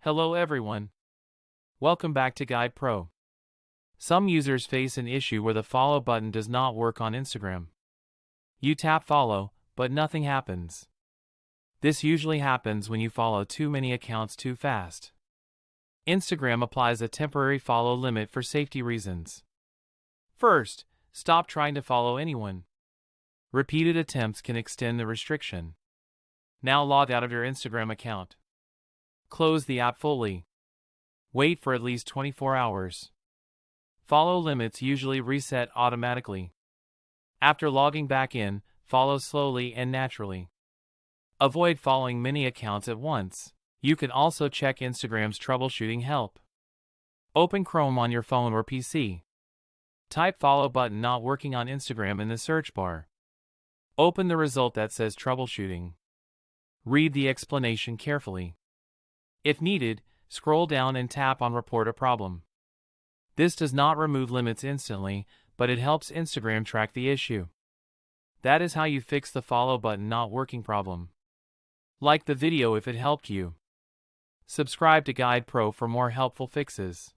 Hello everyone. Welcome back to Guide Pro. Some users face an issue where the follow button does not work on Instagram. You tap follow, but nothing happens. This usually happens when you follow too many accounts too fast. Instagram applies a temporary follow limit for safety reasons. First, stop trying to follow anyone. Repeated attempts can extend the restriction. Now log out of your Instagram account. Close the app fully. Wait for at least 24 hours. Follow limits usually reset automatically. After logging back in, follow slowly and naturally. Avoid following many accounts at once. You can also check Instagram's troubleshooting help. Open Chrome on your phone or PC. Type follow button not working on Instagram in the search bar. Open the result that says troubleshooting. Read the explanation carefully. If needed, scroll down and tap on Report a problem. This does not remove limits instantly, but it helps Instagram track the issue. That is how you fix the follow button not working problem. Like the video if it helped you. Subscribe to Guide Pro for more helpful fixes.